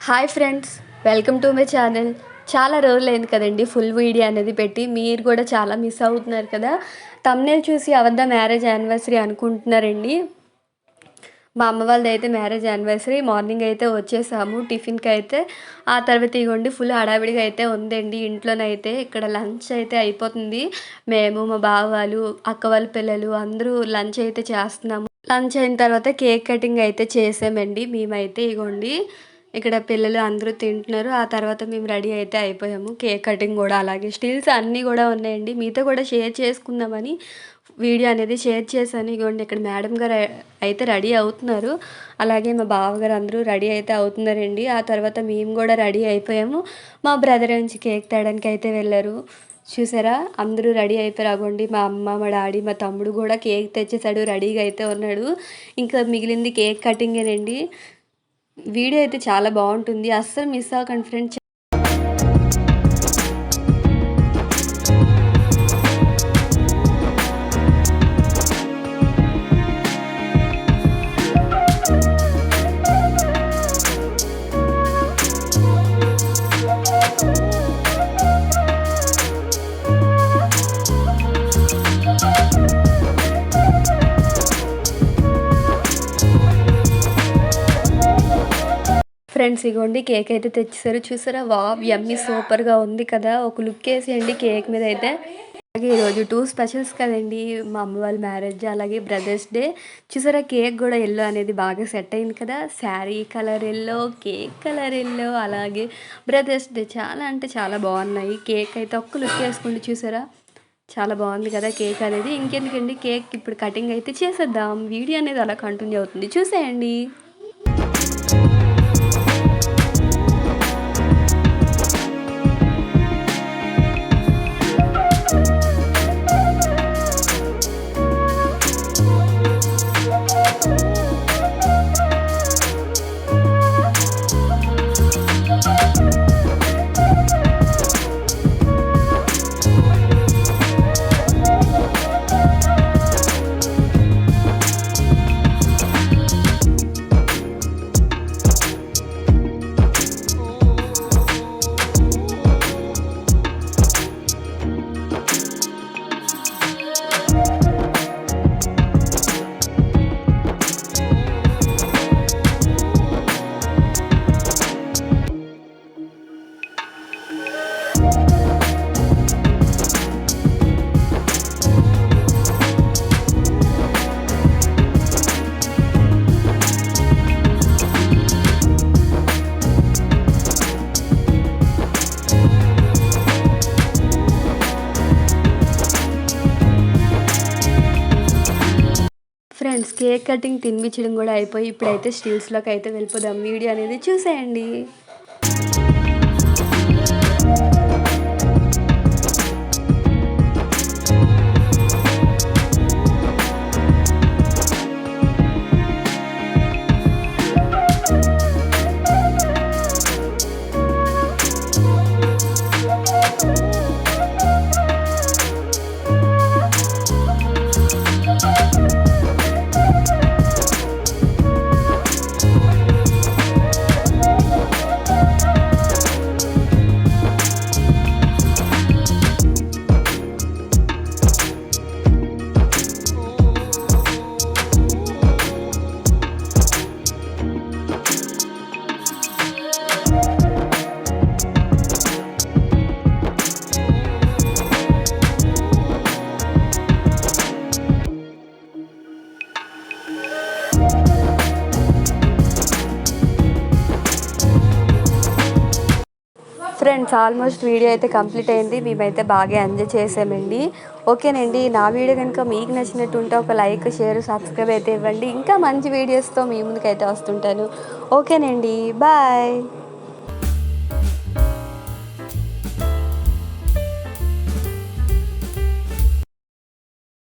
Hi friends, welcome to my channel. చాలా రోజులైంది కదండి ఫుల్ వీడియో అనేది పెట్టి. మీరు కూడా చాలా మిస్ అవుతున్నారు కదా. థంబ్నెయిల్ చూసి అవద్దా మ్యారేజ్ యానివర్సరీ అనుకుంటున్నారండి. మా అమ్మ వాళ్ళది అయితే మ్యారేజ్ యానివర్సరీ. మార్నింగ్ అయితే వచ్చేసాము టిఫిన్కి అయితే. ఆ తర్వాత ఇగోండి ఫుల్ హడావిడిగా అయితే ఉందండి ఇంట్లోనైతే. ఇక్కడ లంచ్ అయితే అయిపోతుంది. మేము, మా బావ వాళ్ళు, అక్క వాళ్ళ పిల్లలు అందరూ లంచ్ అయితే చేస్తున్నాము. లంచ్ అయిన తర్వాత కేక్ కటింగ్ అయితే చేసామండి మేమైతే. ఇగోండి ఇక్కడ పిల్లలు అందరూ తింటున్నారు. ఆ తర్వాత మేము రెడీ అయితే అయిపోయాము. కేక్ కటింగ్ కూడా అలాగే స్టిల్స్ అన్నీ కూడా ఉన్నాయండి. మీతో కూడా షేర్ చేసుకుందామని వీడియో అనేది షేర్ చేశాను. ఇగోండి ఇక్కడ మేడం గారు అయితే రెడీ అవుతున్నారు. అలాగే మా బావగారు అందరూ రెడీ అయితే అవుతున్నారండి. ఆ తర్వాత మేము కూడా రెడీ అయిపోయాము. మా బ్రదర్ నుంచి కేక్ తేడానికి అయితే వెళ్ళారు. చూసారా, అందరూ రెడీ అయిపోయారు. అగోండి మా అమ్మ, మా డాడీ, మా తమ్ముడు కూడా కేక్ తెచ్చేసాడు, రెడీగా అయితే ఉన్నాడు. ఇంకా మిగిలింది కేక్ కటింగేనండి. వీడియో అయితే చాలా బాగుంటుంది, అస్సలు మిస్ అవ్వకండి ఫ్రెండ్స్. ఫ్రెండ్స్ ఇగోండి కేక్ అయితే తెచ్చేసారు. చూసారా, వావ్ యమ్మీ సూపర్గా ఉంది కదా. ఒక లుక్ వేసేయండి కేక్ మీద అయితే. అలాగే ఈరోజు 2 స్పెషల్స్ కదండి, మా అమ్మ వాళ్ళ మ్యారేజ్ అలాగే బ్రదర్స్ డే. చూసారా, కేక్ కూడా ఎల్లో అనేది బాగా సెట్ అయింది కదా. Sari colour yellow, cake colour yellow, అలాగే బ్రదర్స్ డే చాలా అంటే చాలా బాగున్నాయి. కేక్ అయితే ఒక్క లుక్ వేసుకోండి. చూసారా, చాలా బాగుంది కదా కేక్ అనేది. ఇంకెందుకండి, కేక్ ఇప్పుడు కటింగ్ అయితే చేసేద్దాం. వీడియో అనేది అలా కంటిన్యూ అవుతుంది, చూసేయండి. ఫ్రెండ్స్, కేక్ కటింగ్ తినిపించడం కూడా అయిపోయి ఇప్పుడైతే స్టిల్స్లోకి అయితే వెళ్ళిపోదాం. వీడియో అనేది చూసేయండి. ఫ్రెండ్స్, ఆల్మోస్ట్ వీడియో అయితే కంప్లీట్ అయింది. మేమైతే బాగా ఎంజాయ్ చేసామండి. ఓకేనండి, నా వీడియో కనుక మీకు నచ్చినట్టు ఉంటే ఒక లైక్, షేర్, సబ్స్క్రైబ్ అయితే ఇవ్వండి. ఇంకా మంచి వీడియోస్తో మీ ముందుకైతే వస్తుంటాను. ఓకేనండి, బాయ్.